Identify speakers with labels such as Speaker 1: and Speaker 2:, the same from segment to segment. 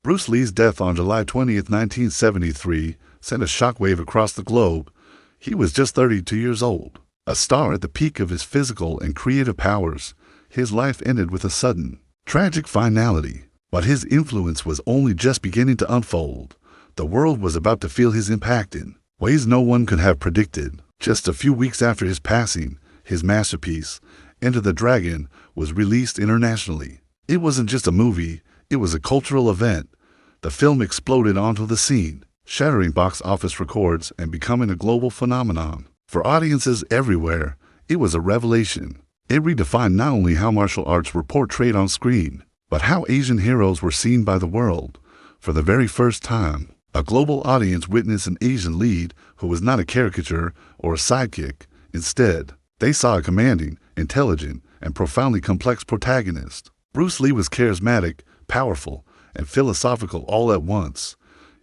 Speaker 1: Bruce Lee's death on July 20th, 1973 sent a shockwave across the globe. He was just 32 years old. A star at the peak of his physical and creative powers, his life ended with a sudden, tragic finality. But his influence was only just beginning to unfold. The world was about to feel his impact in ways no one could have predicted. Just a few weeks after his passing, his masterpiece, Enter the Dragon, was released internationally. It wasn't just a movie, it was a cultural event. The film exploded onto the scene, shattering box office records and becoming a global phenomenon. For audiences everywhere, it was a revelation. It redefined not only how martial arts were portrayed on screen, but how Asian heroes were seen by the world. For the very first time, a global audience witnessed an Asian lead who was not a caricature or a sidekick. Instead, they saw a commanding, intelligent, and profoundly complex protagonist. Bruce Lee was charismatic, powerful, and philosophical all at once.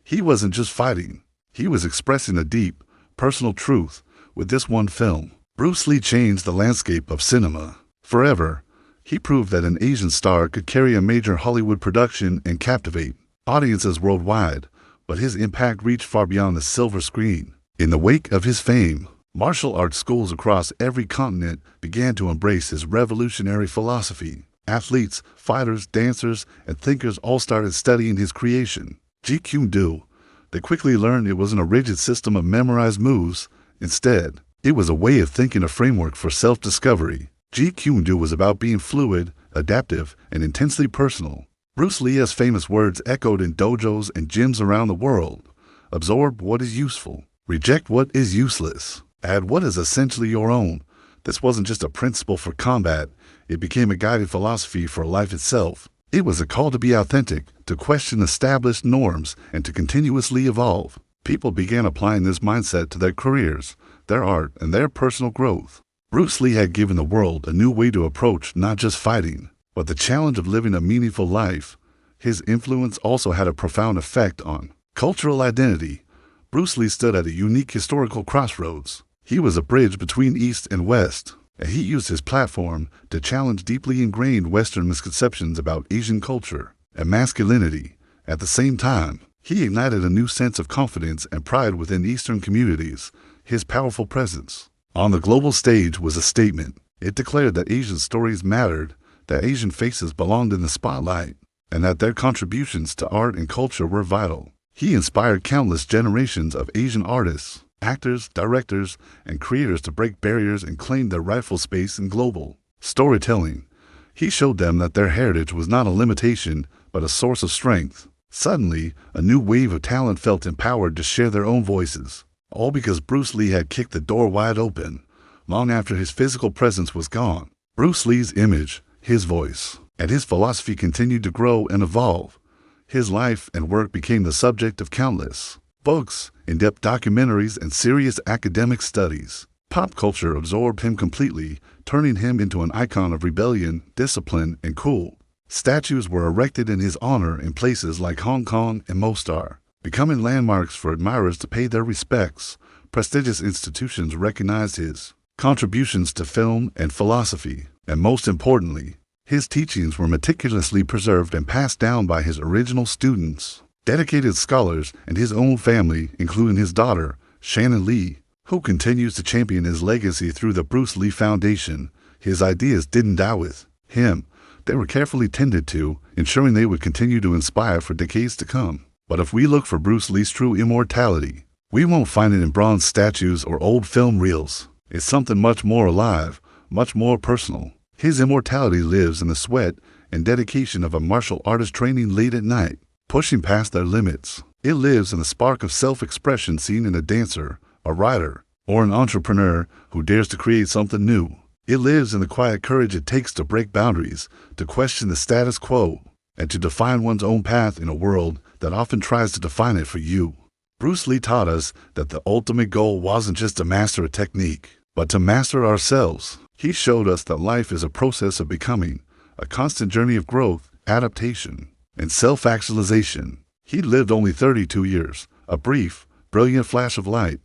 Speaker 1: He wasn't just fighting, he was expressing a deep, personal truth with this one film. Bruce Lee changed the landscape of cinema forever. He proved that an Asian star could carry a major Hollywood production and captivate audiences worldwide, but his impact reached far beyond the silver screen. In the wake of his fame, martial arts schools across every continent began to embrace his revolutionary philosophy. Athletes, fighters, dancers, and thinkers all started studying his creation, Jeet Kune Do. They quickly learned it wasn't a rigid system of memorized moves. Instead, it was a way of thinking, a framework for self-discovery. Jeet Kune Do was about being fluid, adaptive, and intensely personal. Bruce Lee's famous words echoed in dojos and gyms around the world. Absorb what is useful. Reject what is useless. Add what is essentially your own. This wasn't just a principle for combat. It became a guiding philosophy for life itself. It was a call to be authentic, to question established norms, and to continuously evolve. People began applying this mindset to their careers, their art, and their personal growth. Bruce Lee had given the world a new way to approach not just fighting, but the challenge of living a meaningful life. His influence also had a profound effect on cultural identity. Bruce Lee stood at a unique historical crossroads. He was a bridge between East and West, and he used his platform to challenge deeply ingrained Western misconceptions about Asian culture and masculinity. At the same time, he ignited a new sense of confidence and pride within Eastern communities. His powerful presence on the global stage was a statement. It declared that Asian stories mattered, that Asian faces belonged in the spotlight, and that their contributions to art and culture were vital. He inspired countless generations of Asian artists, actors, directors, and creators to break barriers and claim their rightful space in global storytelling. He showed them that their heritage was not a limitation, but a source of strength. Suddenly, a new wave of talent felt empowered to share their own voices, all because Bruce Lee had kicked the door wide open. Long after his physical presence was gone, Bruce Lee's image, his voice, and his philosophy continued to grow and evolve. His life and work became the subject of countless books, in-depth documentaries, and serious academic studies. Pop culture absorbed him completely, turning him into an icon of rebellion, discipline, and cool. Statues were erected in his honor in places like Hong Kong and Mostar, becoming landmarks for admirers to pay their respects. Prestigious institutions recognized his contributions to film and philosophy, and most importantly, his teachings were meticulously preserved and passed down by his original students, dedicated scholars, and his own family, including his daughter, Shannon Lee, who continues to champion his legacy through the Bruce Lee Foundation. His ideas didn't die with him. They were carefully tended to, ensuring they would continue to inspire for decades to come. But if we look for Bruce Lee's true immortality, we won't find it in bronze statues or old film reels. It's something much more alive, much more personal. His immortality lives in the sweat and dedication of a martial artist training late at night, pushing past their limits. It lives in the spark of self-expression seen in a dancer, a writer, or an entrepreneur who dares to create something new. It lives in the quiet courage it takes to break boundaries, to question the status quo, and to define one's own path in a world that often tries to define it for you. Bruce Lee taught us that the ultimate goal wasn't just to master a technique, but to master ourselves. He showed us that life is a process of becoming, a constant journey of growth, adaptation, and self-actualization. He lived only 32 years, a brief, brilliant flash of light.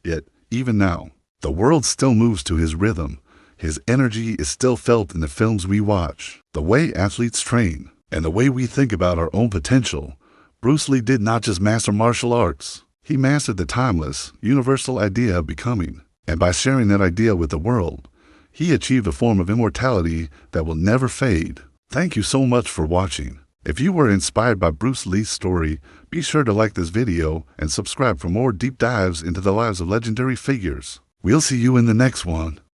Speaker 1: Yet, even now, the world still moves to his rhythm. His energy is still felt in the films we watch, the way athletes train, and the way we think about our own potential. Bruce Lee did not just master martial arts. He mastered the timeless, universal idea of becoming. And by sharing that idea with the world, he achieved a form of immortality that will never fade. Thank you so much for watching. If you were inspired by Bruce Lee's story, be sure to like this video and subscribe for more deep dives into the lives of legendary figures. We'll see you in the next one.